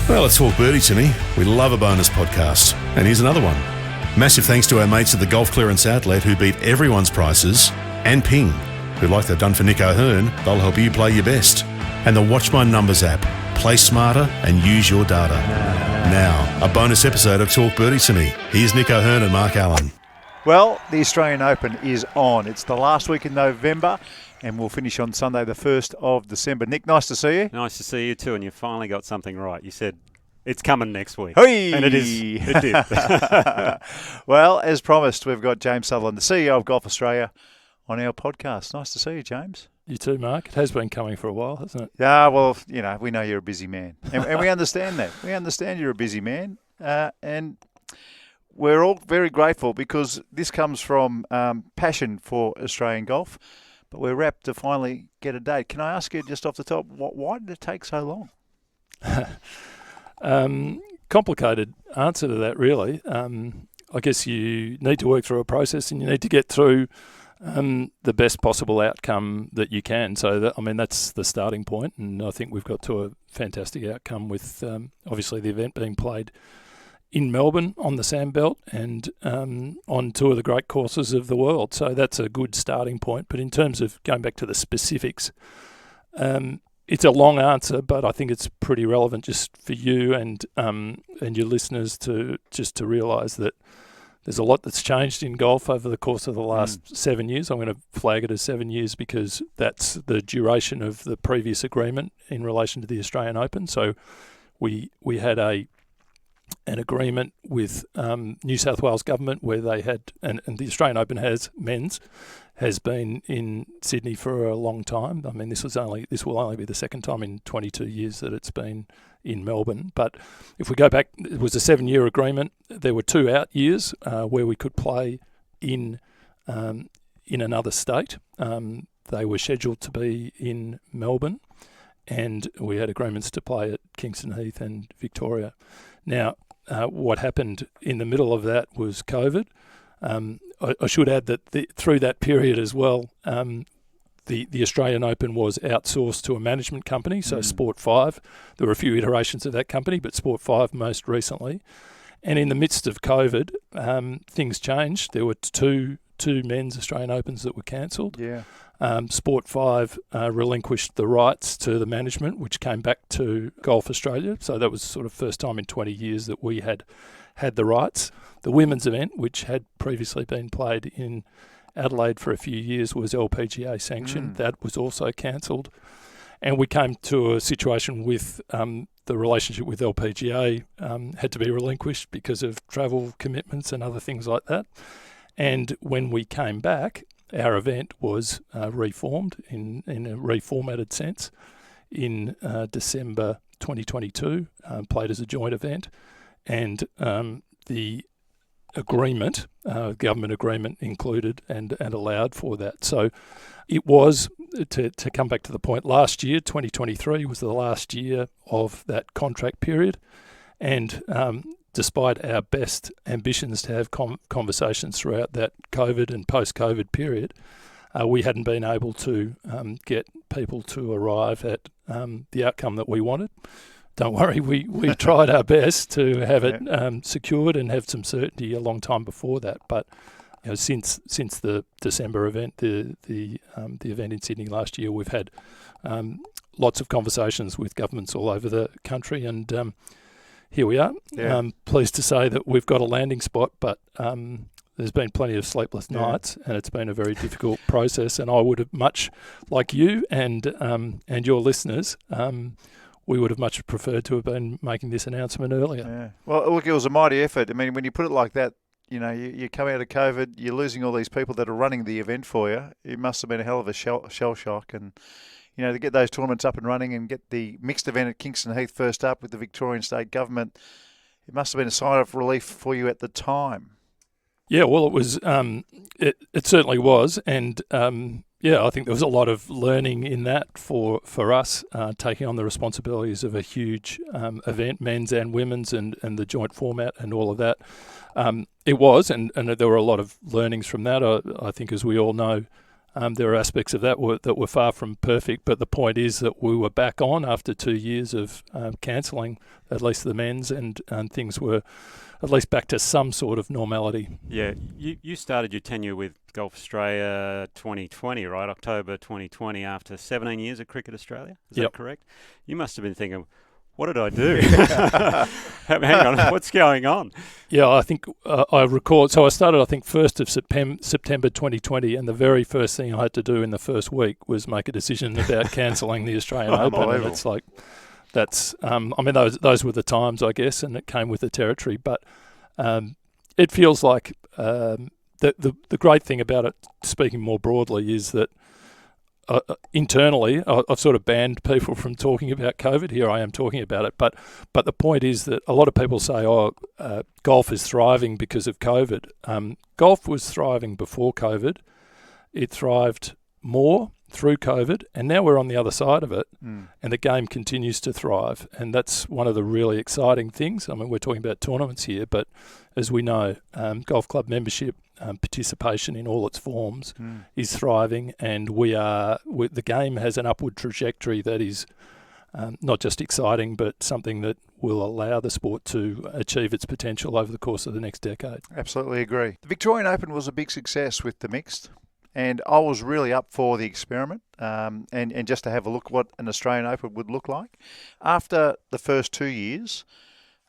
Well, it's Talk Birdie to me. We love a bonus podcast. And here's another one. Massive thanks to our mates at the Golf Clearance Outlet who beat everyone's prices, and Ping, who, like they've done for Nick O'Hearn, they'll help you play your best. And the Watch My Numbers app. Play smarter and use your data. Now, a bonus episode of Talk Birdie to me. Here's Nick O'Hearn and Mark Allen. Well, the Australian Open is on. It's the last week in November, and we'll finish on Sunday, the 1st of December. Nick, nice to see you. Nice to see you too, and you finally got something right. You said it's coming next week. Hey! And it did. Well, as promised, we've got James Sutherland, the CEO of Golf Australia, on our podcast. Nice to see you, James. You too, Mark. It has been coming for a while, hasn't it? Yeah, well, you know, we know you're a busy man, and we understand that. We understand you're a busy man, and we're all very grateful because this comes from passion for Australian golf, but we're rapt to finally get a date. Can I ask you just off the top, why did it take so long? Complicated answer to that, really. I guess you need to work through a process and you need to get through the best possible outcome that you can. So, that's the starting point, and I think we've got to a fantastic outcome with obviously the event being played in Melbourne on the Sandbelt and on two of the great courses of the world. So that's a good starting point. But in terms of going back to the specifics, it's a long answer, but I think it's pretty relevant just for you and your listeners to realise that there's a lot that's changed in golf over the course of the last 7 years. I'm going to flag it as 7 years because that's the duration of the previous agreement in relation to the Australian Open. So we had an agreement with New South Wales government where they had, and the Australian Open has been in Sydney for a long time. I mean, this will only be the second time in 22 years that it's been in Melbourne. But if we go back, it was a 7-year agreement. There were 2 out years where we could play in another state. They were scheduled to be in Melbourne, and we had agreements to play at Kingston, Heath and Victoria. Now, what happened in the middle of that was COVID. I should add that through that period as well, the Australian Open was outsourced to a management company, so Sport5. There were a few iterations of that company, but Sport5 most recently. And in the midst of COVID, things changed. There were two men's Australian Opens that were cancelled. Yeah. Sport5 relinquished the rights to the management, which came back to Golf Australia. So that was sort of first time in 20 years that we had the rights. The women's event, which had previously been played in Adelaide for a few years, was LPGA sanctioned. That was also cancelled. And we came to a situation with the relationship with LPGA had to be relinquished because of travel commitments and other things like that. And when we came back, our event was reformed in a reformatted sense in December 2022, played as a joint event. And the agreement, government agreement included and allowed for that. So it was, to come back to the point, last year, 2023, was the last year of that contract period. And despite our best ambitions to have conversations throughout that COVID and post-COVID period, we hadn't been able to get people to arrive at the outcome that we wanted. Don't worry, we tried our best to have it secured and have some certainty a long time before that. But since the December event, the event in Sydney last year, we've had lots of conversations with governments all over the country, and here we are. Yeah. Pleased to say that we've got a landing spot, but there's been plenty of sleepless nights, and it's been a very difficult process. And I would have much, like you and your listeners, we would have much preferred to have been making this announcement earlier. Yeah. Well, look, it was a mighty effort. I mean, when you put it like that, you come out of COVID, you're losing all these people that are running the event for you. It must have been a hell of a shell shock. And, to get those tournaments up and running and get the mixed event at Kingston Heath first up with the Victorian State Government, it must have been a sign of relief for you at the time. Yeah, well, it was. It certainly was. And, I think there was a lot of learning in that for us, taking on the responsibilities of a huge event, men's and women's, and the joint format and all of that. It was, and there were a lot of learnings from that. I think, as we all know, There are aspects of that that were far from perfect, but the point is that we were back on after 2 years of cancelling, at least the men's, and things were at least back to some sort of normality. Yeah, you started your tenure with Golf Australia 2020, right? October 2020, after 17 years at Cricket Australia. Is that correct? You must have been thinking, what did I do? Hang on, what's going on? Yeah, I think I recall. So I started, I think, 1st of September 2020, and the very first thing I had to do in the first week was make a decision about cancelling the Australian Open. And it's like, that's, I mean, those were the times, I guess, and it came with the territory. But it feels like the great thing about it, speaking more broadly, is that internally, I've sort of banned people from talking about COVID. Here I am talking about it. But the point is that a lot of people say, golf is thriving because of COVID. Golf was thriving before COVID. It thrived more through COVID, and now we're on the other side of it, and the game continues to thrive. And that's one of the really exciting things. I mean, we're talking about tournaments here, but as we know, golf club membership, participation in all its forms is thriving, and the game has an upward trajectory that is not just exciting, but something that will allow the sport to achieve its potential over the course of the next decade. Absolutely agree. The Victorian Open was a big success with the mixed, and I was really up for the experiment and just to have a look what an Australian Open would look like. After the first 2 years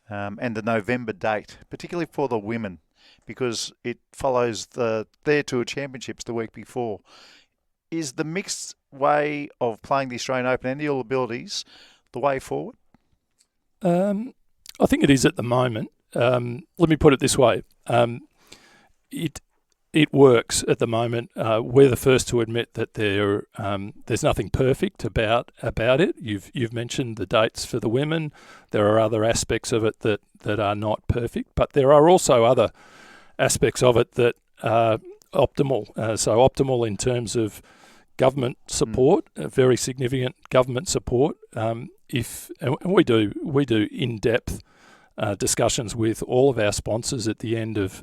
and the November date, particularly for the women, because it follows their Tour Championships the week before, is the mixed way of playing the Australian Open and the All Abilities the way forward? I think it is at the moment. Let me put it this way. It works at the moment. We're the first to admit that there's nothing perfect about it. You've mentioned the dates for the women. There are other aspects of it that are not perfect, but there are also other aspects of it that are optimal. So optimal in terms of government support, very significant government support. And we do in-depth discussions with all of our sponsors at the end of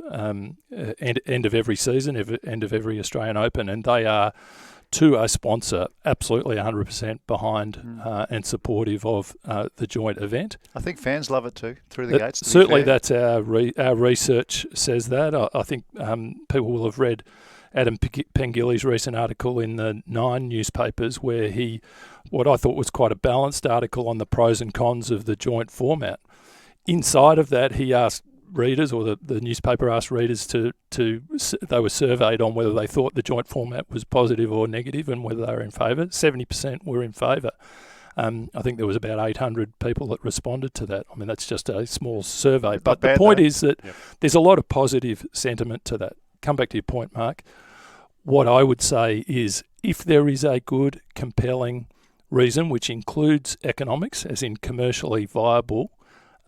every season, end of every Australian Open, and they are, to a sponsor, absolutely 100% behind and supportive of the joint event. I think fans love it too, through the gates. Certainly, that's our research says that. I think people will have read Adam Pengilly's recent article in the Nine newspapers, where what I thought was quite a balanced article on the pros and cons of the joint format. Inside of that, he asked readers, or the newspaper asked readers they were surveyed on whether they thought the joint format was positive or negative and whether they were in favour. 70% were in favour. I think there was about 800 people that responded to that. I mean, that's just a small survey. But the point is that there's a lot of positive sentiment to that. Come back to your point, Mark. What I would say is, if there is a good, compelling reason, which includes economics, as in commercially viable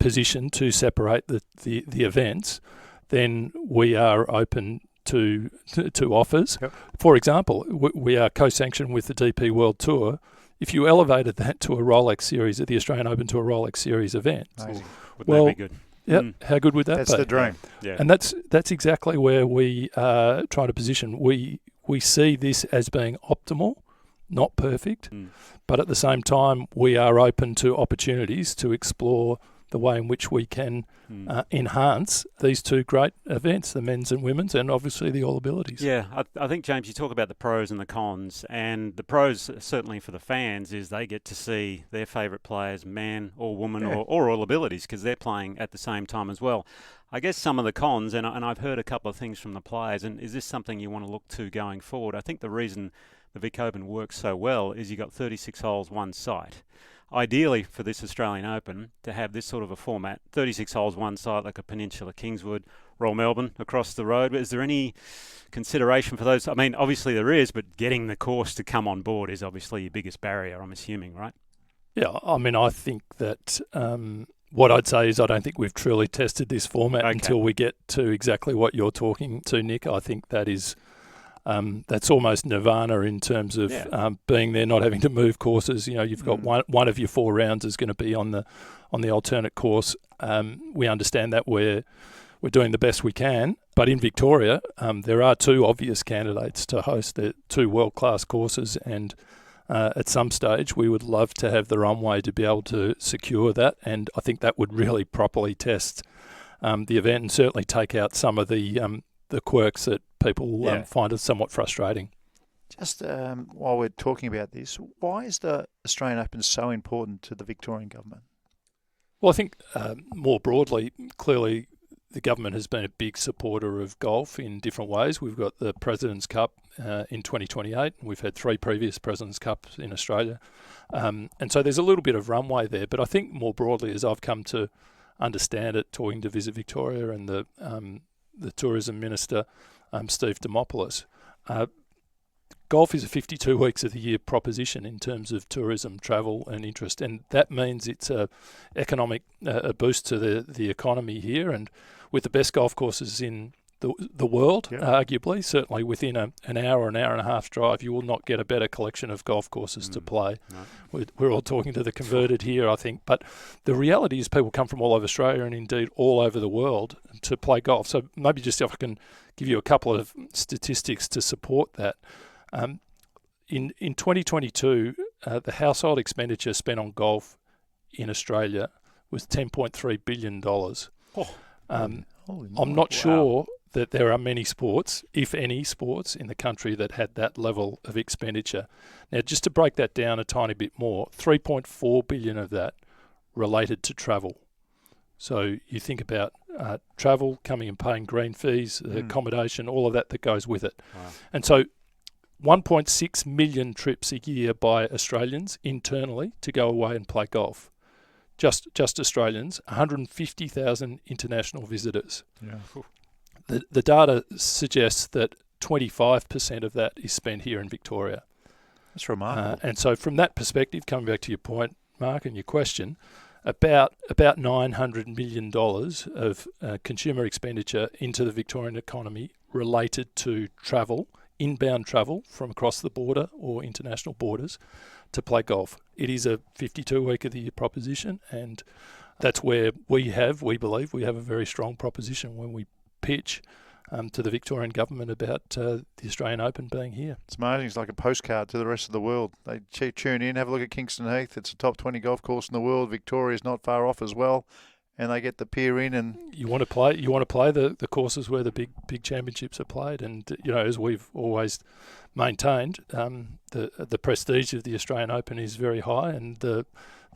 position to separate the events, then we are open to offers. Yep. For example, we are co-sanctioned with the DP World Tour. If you elevated that to a Rolex Series, the Australian Open to a Rolex Series event, wouldn't that be good? Yeah, how good would that be? That's the dream. Yeah. And that's exactly where we are trying to position. We see this as being optimal, not perfect, but at the same time, we are open to opportunities to explore the way in which we can enhance these two great events, the men's and women's, and obviously the All Abilities. Yeah, I think, James, you talk about the pros and the cons, and the pros, certainly for the fans, is they get to see their favourite players, man or woman, or All Abilities, because they're playing at the same time as well. I guess some of the cons, and I've heard a couple of things from the players, and is this something you want to look to going forward? I think the reason the Vic Open works so well is you got 36 holes, one site. Ideally, for this Australian Open, to have this sort of a format, 36 holes, one site, like a Peninsula Kingswood, Royal Melbourne across the road. Is there any consideration for those? I mean, obviously there is, but getting the course to come on board is obviously your biggest barrier, I'm assuming, right? Yeah, I mean, I think that what I'd say is I don't think we've truly tested this format until we get to exactly what you're talking to, Nick. I think that is... that's almost nirvana in terms of being there, not having to move courses. You know, you've got one of your 4 rounds is going to be on the alternate course. We understand that we're we're doing the best we can. But in Victoria, there are two obvious candidates to host the two world-class courses, and at some stage we would love to have the runway to be able to secure that, and I think that would really properly test the event and certainly take out some of the quirks that people find it somewhat frustrating. Just while we're talking about this, why is the Australian Open so important to the Victorian government? Well, I think more broadly, clearly the government has been a big supporter of golf in different ways. We've got the President's Cup in 2028. We've had 3 previous President's Cups in Australia. And so there's a little bit of runway there. But I think more broadly, as I've come to understand it, talking to Visit Victoria and the Tourism Minister, Steve Dimopoulos, golf is a 52 weeks of the year proposition in terms of tourism, travel and interest, and that means it's a economic boost to the economy here, and with the best golf courses in the world, arguably, certainly within an hour and a half drive, you will not get a better collection of golf courses to play. No. We're all talking to the converted here, I think, but the reality is people come from all over Australia and indeed all over the world to play golf. So maybe just if I can give you a couple of statistics to support that. In 2022, the household expenditure spent on golf in Australia was $10.3 billion. I'm not sure that there are many sports, if any sports, in the country that had that level of expenditure. Now, just to break that down a tiny bit more, $3.4 billion of that related to travel. So you think about travel, coming and paying green fees, accommodation, all of that goes with it. Wow. And so 1.6 million trips a year by Australians internally to go away and play golf. Just Australians, 150,000 international visitors. Yeah. The data suggests that 25% of that is spent here in Victoria. That's remarkable. And so from that perspective, coming back to your point, Mark, and your question, about $900 million of consumer expenditure into the Victorian economy related to travel, inbound travel from across the border or international borders to play golf. It is a 52-week of the year proposition, and that's where we believe we have a very strong proposition when we pitch to the Victorian government about the Australian Open being here. It's amazing. It's like a postcard to the rest of the world. They tune in, have a look at Kingston Heath. It's a top 20 golf course in the world. Victoria's not far off as well. And they get the peer in, and you want to play the courses where the big championships are played, and as we've always maintained, the prestige of the Australian Open is very high, and the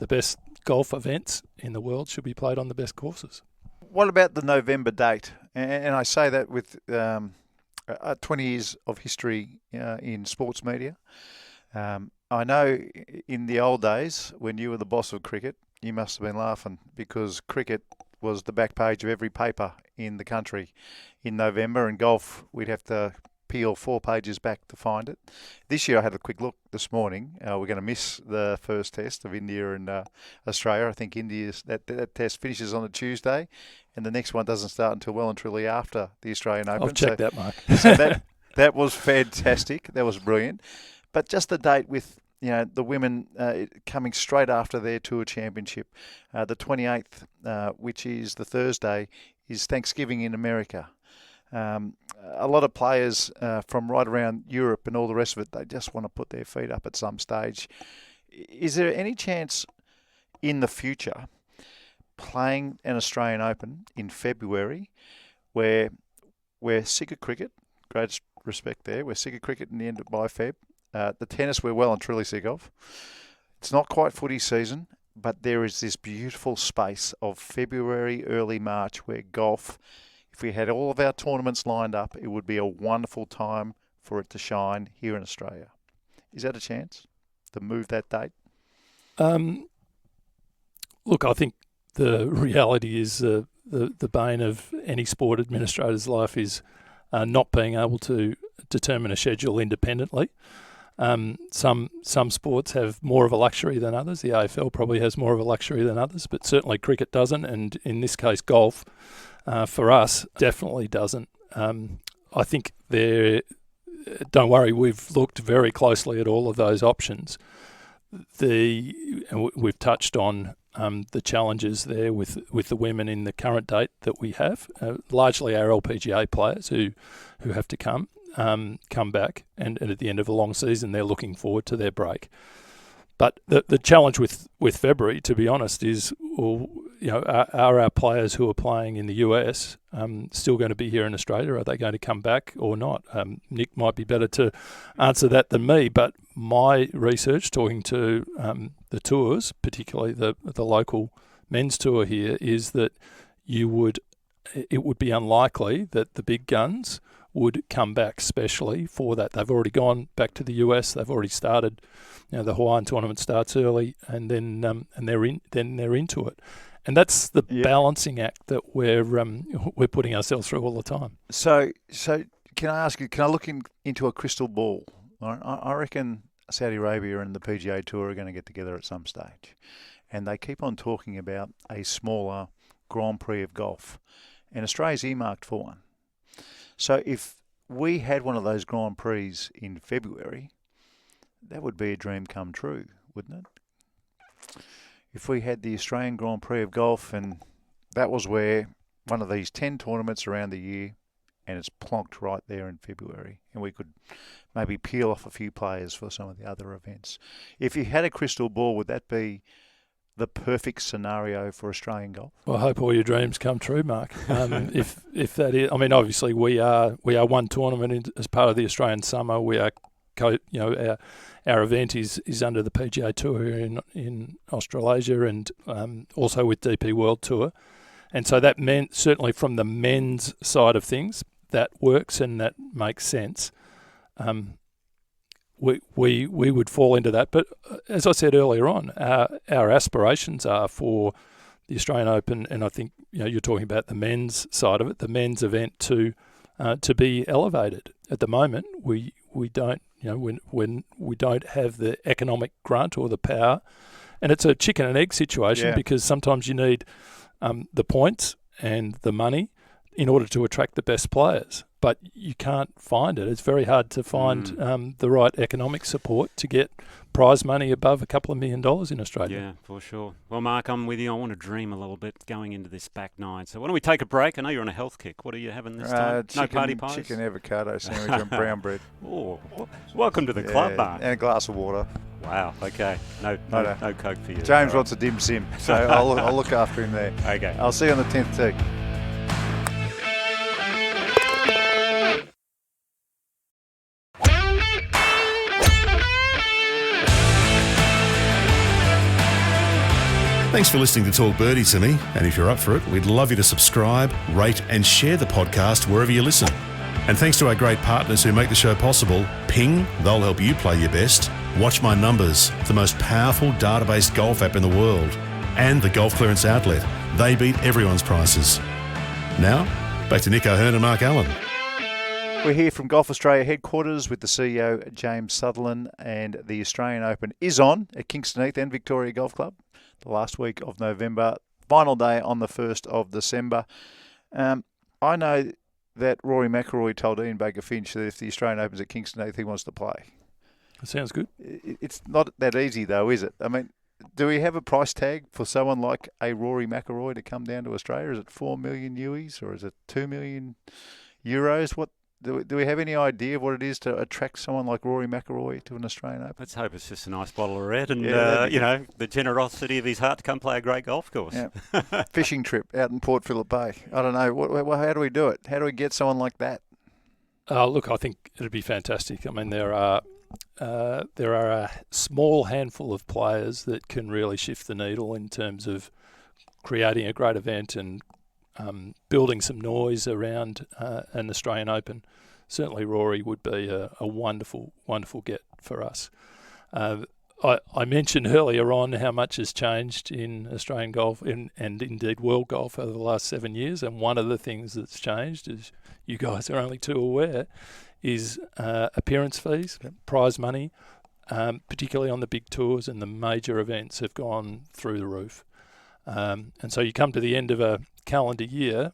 best golf events in the world should be played on the best courses. What about the November date? And I say that with 20 years of history in sports media. I know in the old days when you were the boss of cricket, you must have been laughing because cricket was the back page of every paper in the country in November, and golf, we'd have to peel 4 pages back to find it. This year I had a quick look this morning. We're going to miss the first test of India and Australia. I think India's that test finishes on a Tuesday, and the next one doesn't start until well and truly after the Australian Open. I've checked that, Mark. So that was fantastic. That was brilliant. But just the date with the women coming straight after their tour championship. The 28th, which is the Thursday, is Thanksgiving in America. A lot of players from right around Europe and all the rest of it, they just want to put their feet up at some stage. Is there any chance in the future playing an Australian Open in February where we're sick of cricket? Great respect there. We're sick of cricket in the end by Feb. The tennis we're well and truly sick of. It's not quite footy season, but there is this beautiful space of February, early March where golf, if we had all of our tournaments lined up, it would be a wonderful time for it to shine here in Australia. Is that a chance to move that date? Look, I think the reality is the bane of any sport administrator's life is not being able to determine a schedule independently. Some sports have more of a luxury than others. The AFL probably has more of a luxury than others, but certainly cricket doesn't, and in this case golf, for us, definitely doesn't. I think don't worry, we've looked very closely at all of those options. We've touched on the challenges there with the women in the current date that we have, largely our LPGA players who have to come back, and at the end of a long season they're looking forward to their break. But the challenge with February, to be honest, is, well, are our players who are playing in the US still going to be here in Australia? Are they going to come back or not? Nick might be better to answer that than me, but my research, talking to the tours, particularly the local men's tour here, is that it would be unlikely that the big guns would come back specially for that. They've already gone back to the US. They've already started. The Hawaiian tournament starts early, and then they're into it. And that's the balancing act that we're putting ourselves through all the time. So can I ask you? Can I look into a crystal ball? I reckon Saudi Arabia and the PGA Tour are going to get together at some stage, and they keep on talking about a smaller Grand Prix of golf, and Australia's earmarked for one. So if we had one of those Grand Prix in February, that would be a dream come true, wouldn't it? If we had the Australian Grand Prix of golf, and that was where one of these 10 tournaments around the year, and it's plonked right there in February, and we could maybe peel off a few players for some of the other events. If you had a crystal ball, would that be the perfect scenario for Australian golf? Well, I hope all your dreams come true, Mark. If that is, I mean, obviously we are one tournament as part of the Australian summer. We are, our event is under the PGA Tour here in Australasia, and also with DP World Tour, and so that meant, certainly from the men's side of things, that works and that makes sense. We would fall into that, but as I said earlier on, our aspirations are for the Australian Open, and I think you're talking about the men's side of it, the men's event to be elevated. At the moment, we don't, when we don't have the economic grunt or the power, and it's a chicken and egg situation, because sometimes you need the points and the money in order to attract the best players. But you can't find it. It's very hard to find the right economic support to get prize money above $2 million in Australia. Yeah, for sure. Well, Mark, I'm with you. I want to dream a little bit going into this back nine. So why don't we take a break? I know you're on a health kick. What are you having this time? No party pies? Chicken avocado sandwich and brown bread. Oh, welcome to the club, Mark. And a glass of water. Wow, okay. No Coke for you. James wants a dim sim, so I'll look after him there. Okay. I'll see you on the 10th tee. Thanks for listening to Talk Birdie to me, and if you're up for it, we'd love you to subscribe, rate and share the podcast wherever you listen. And thanks to our great partners who make the show possible: Ping, they'll help you play your best; Watch My Numbers, the most powerful database golf app in the world; and the Golf Clearance Outlet, they beat everyone's prices. Now, back to Nick O'Hearn and Mark Allen. We're here from Golf Australia headquarters with the CEO, James Sutherland, and the Australian Open is on at Kingston, Heath and Victoria Golf Club. The last week of November, final day on the 1st of December. I know that Rory McIlroy told Ian Baker Finch that if the Australian Open's at Kingston Heath, he wants to play. That sounds good. It's not that easy, though, is it? I mean, do we have a price tag for someone like a Rory McIlroy to come down to Australia? Is it 4 million UEs or is it 2 million euros? What do we have any idea of what it is to attract someone like Rory McIlroy to an Australian Open? Let's hope it's just a nice bottle of red and, the generosity of his heart to come play a great golf course. Yeah. Fishing trip out in Port Phillip Bay. I don't know. How do we do it? How do we get someone like that? Look, I think it'd be fantastic. I mean, there are a small handful of players that can really shift the needle in terms of creating a great event and building some noise around an Australian Open. Certainly Rory would be a wonderful, wonderful get for us. I mentioned earlier on how much has changed in Australian golf and indeed world golf over the last 7 years, and one of the things that's changed, as you guys are only too aware, is appearance fees, prize money, particularly on the big tours and the major events have gone through the roof. And so you come to the end of a calendar year,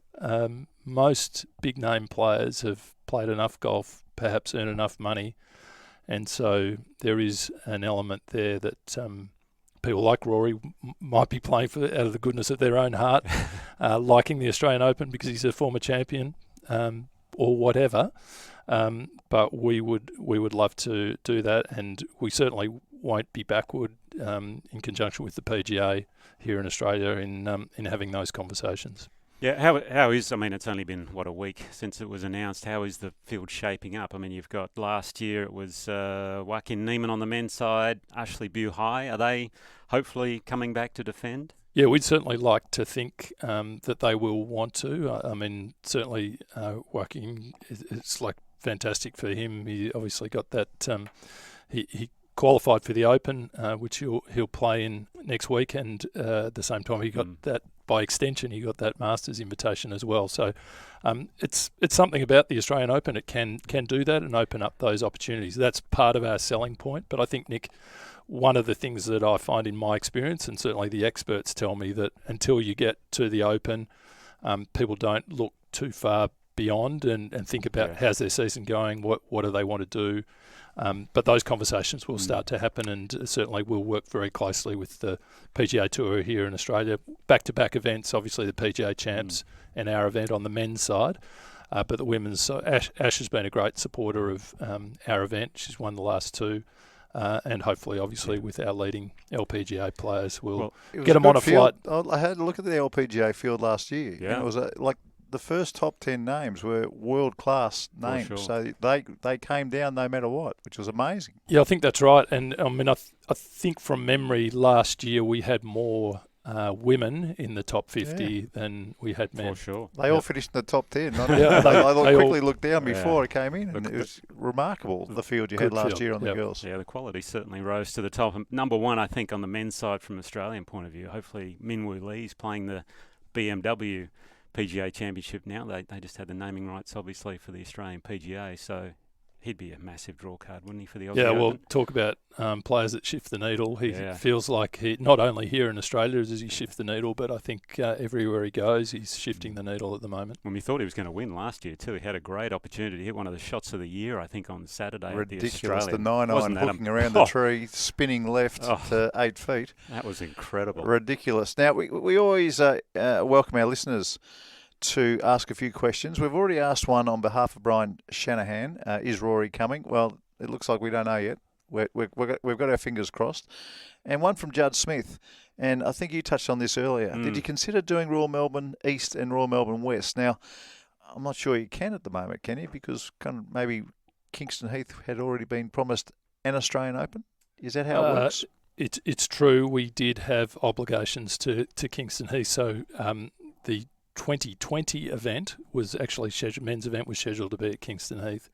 most big name players have played enough golf, perhaps earn enough money, and so there is an element there that people like Rory might be playing out of the goodness of their own heart, liking the Australian Open because he's a former champion or whatever. But we would love to do that, and we certainly won't be backward in conjunction with the PGA here in Australia in having those conversations. Yeah, how is, I mean, it's only been, a week since it was announced. How is the field shaping up? I mean, you've got last year it was Joaquin Niemann on the men's side, Ashley Buhai. Are they hopefully coming back to defend? Yeah, we'd certainly like to think that they will want to. I mean, certainly Joaquin, it's like fantastic for him. He obviously got that, he qualified for the Open, which he'll play in next week, and at the same time he got that, by extension, he got that Masters invitation as well. So it's something about the Australian Open. It can do that and open up those opportunities. That's part of our selling point. But I think, Nick, one of the things that I find in my experience, and certainly the experts tell me, that until you get to the Open, people don't look too far beyond and think about how's their season going, what do they want to do. But those conversations will start to happen, and certainly we'll work very closely with the PGA Tour here in Australia. Back-to-back events, obviously the PGA Champs and our event on the men's side. But the women's, Ash has been a great supporter of our event. She's won the last two. And hopefully, obviously, with our leading LPGA players, we'll get them on a flight. I had a look at the LPGA field last year. Yeah. And it was like the first top 10 names were world-class names. Sure. So they came down no matter what, which was amazing. Yeah, I think that's right. And I mean, I think from memory, last year we had more women in the top 50 than we had men. For sure. They all finished in the top 10. I they quickly looked down before it came in, and it was remarkable, the field you had last year on the girls. Yeah, the quality certainly rose to the top. Number one, I think, on the men's side from an Australian point of view, hopefully Minwoo Lee's playing the BMW PGA Championship now. They just had the naming rights, obviously, for the Australian PGA, so he'd be a massive draw card, wouldn't he, for the Aussie Open? Well, talk about players that shift the needle. He feels like he, not only here in Australia does he shift the needle, but I think everywhere he goes, he's shifting the needle at the moment. When we thought he was going to win last year too, he had a great opportunity to hit one of the shots of the year, I think, on Saturday. Ridiculous, at the the 9-iron hooking around the tree, spinning left to 8 feet. That was incredible. Ridiculous. Now, we always welcome our listeners to ask a few questions. We've already asked one on behalf of Brian Shanahan. Is Rory coming? Well, it looks like we don't know yet. We've got our fingers crossed. And one from Judd Smith. And I think you touched on this earlier. Did you consider doing Royal Melbourne East and Royal Melbourne West? Now, I'm not sure you can at the moment, can you? Because kind of maybe Kingston Heath had already been promised an Australian Open. Is that how it works? It's true. We did have obligations to Kingston Heath. So the 2020 event was actually scheduled, men's event was scheduled to be at Kingston Heath.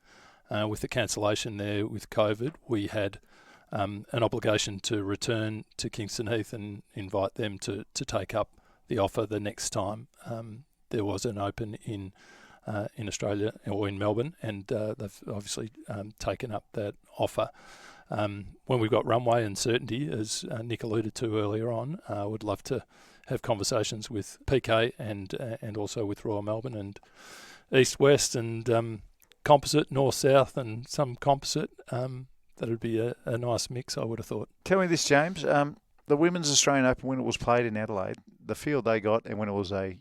With the cancellation there with COVID, we had an obligation to return to Kingston Heath and invite them to take up the offer the next time there was an Open in Australia or in Melbourne, and they've obviously taken up that offer. When we've got runway and certainty, as Nick alluded to earlier on, I would love to have conversations with PK and also with Royal Melbourne and East-West and composite, north-south and some composite. That would be a nice mix, I would have thought. Tell me this, James. The Women's Australian Open, when it was played in Adelaide, the field they got, and when it was a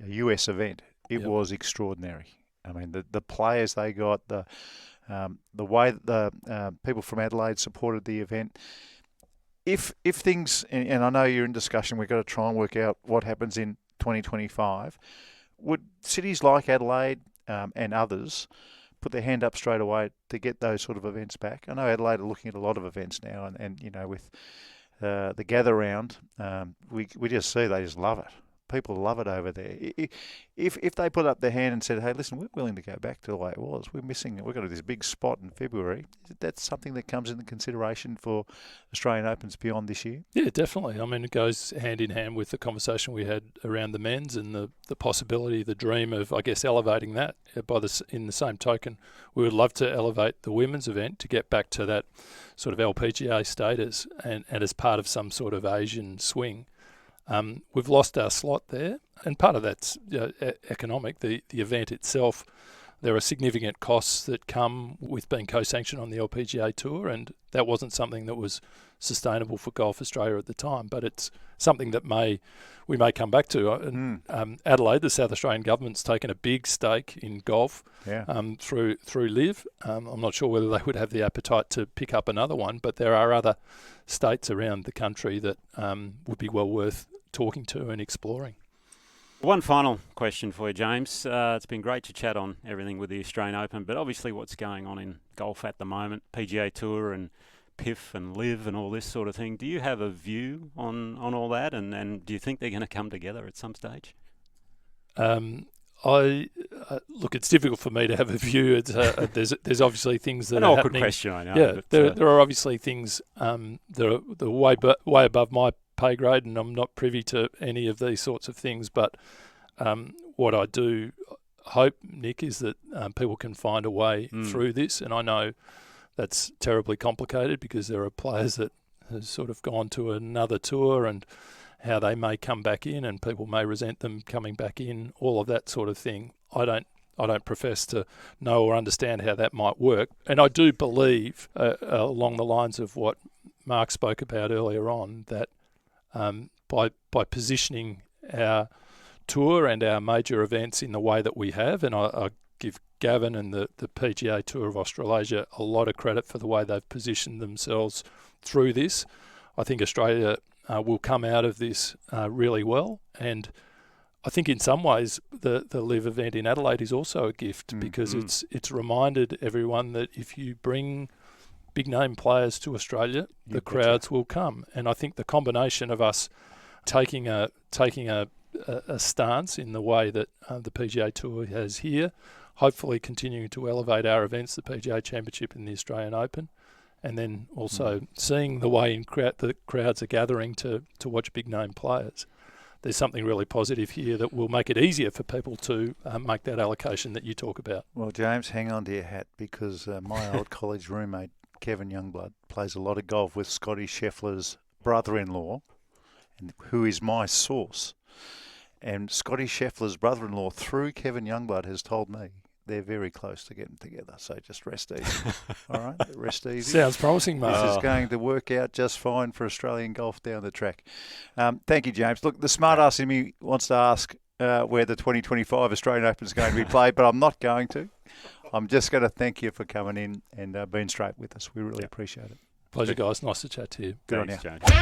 US event, it was extraordinary. I mean, the players they got, the way that the people from Adelaide supported the event. If things, and I know you're in discussion, we've got to try and work out what happens in 2025, would cities like Adelaide and others put their hand up straight away to get those sort of events back? I know Adelaide are looking at a lot of events now, and you know, with the gather round, we just see they just love it. People love it over there. If they put up their hand and said, hey, listen, we're willing to go back to the way it was. We've got this big spot in February. That's something that comes into consideration for Australian Opens beyond this year? Yeah, definitely. I mean, it goes hand in hand with the conversation we had around the men's and the possibility, the dream of, I guess, elevating that. In the same token, we would love to elevate the women's event to get back to that sort of LPGA status and as part of some sort of Asian swing. We've lost our slot there, and part of that's economic. The event itself, there are significant costs that come with being co-sanctioned on the LPGA Tour, and that wasn't something that was sustainable for Golf Australia at the time, but it's something that we may come back to. Adelaide, the South Australian government's taken a big stake in golf through LIV. I'm not sure whether they would have the appetite to pick up another one, but there are other states around the country that would be well worth talking to and exploring. One final question for you, James. It's been great to chat on everything with the Australian Open, but obviously what's going on in golf at the moment, PGA Tour and PIF and LIV and all this sort of thing. Do you have a view on all that, and do you think they're going to come together at some stage? Look, it's difficult for me to have a view. There's obviously things that are happening. Good question, I know. Yeah, there are obviously things that are way above my pay grade, and I'm not privy to any of these sorts of things. But what I do hope, Nick, is that people can find a way through this, and I know that's terribly complicated because there are players that have sort of gone to another tour and how they may come back in, and people may resent them coming back in, all of that sort of thing. I don't profess to know or understand how that might work. And I do believe, along the lines of what Mark spoke about earlier on, that by positioning our tour and our major events in the way that we have, and I give Gavin and the PGA Tour of Australasia a lot of credit for the way they've positioned themselves through this. I think Australia will come out of this really well, and I think in some ways the LIV event in Adelaide is also a gift because it's reminded everyone that if you bring big name players to Australia, the crowds will come. And I think the combination of us taking a stance in the way that the PGA Tour has here, hopefully continuing to elevate our events, the PGA Championship and the Australian Open, and then also seeing the way the crowds are gathering to watch big name players. There's something really positive here that will make it easier for people to make that allocation that you talk about. Well, James, hang on to your hat because my old college roommate, Kevin Youngblood, plays a lot of golf with Scotty Scheffler's brother-in-law, who is my source. And Scotty Scheffler's brother-in-law, through Kevin Youngblood, has told me they're very close to getting together. So just rest easy. All right? Rest easy. Sounds promising, mate. This is going to work out just fine for Australian golf down the track. Thank you, James. Look, the smart ass in me wants to ask where the 2025 Australian Open is going to be played, but I'm not going to. I'm just going to thank you for coming in and being straight with us. We really appreciate it. Pleasure, guys. Nice to chat to you. Good Thanks, on you. James.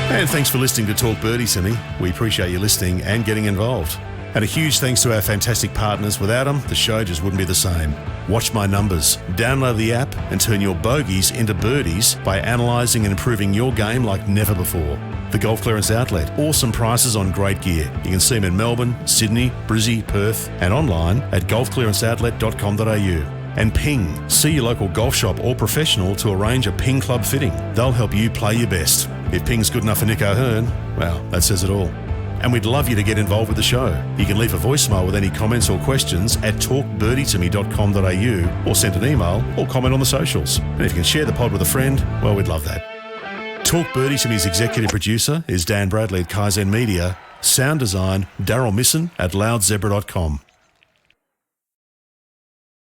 And thanks for listening to Talk Birdie-Tome. We appreciate you listening and getting involved. And a huge thanks to our fantastic partners. Without them, the show just wouldn't be the same. Watch My Numbers. Download the app and turn your bogeys into birdies by analysing and improving your game like never before. The Golf Clearance Outlet. Awesome prices on great gear. You can see them in Melbourne, Sydney, Brizzy, Perth, and online at golfclearanceoutlet.com.au. And Ping. See your local golf shop or professional to arrange a Ping Club fitting. They'll help you play your best. If Ping's good enough for Nick O'Hearn, well, that says it all. And we'd love you to get involved with the show. You can leave a voicemail with any comments or questions at talkbirdietome.com.au or send an email or comment on the socials. And if you can share the pod with a friend, well, we'd love that. Talk Birdie-Tome's executive producer is Dan Bradley at Kaizen Media. Sound design, Daryl Misson at loudzebra.com.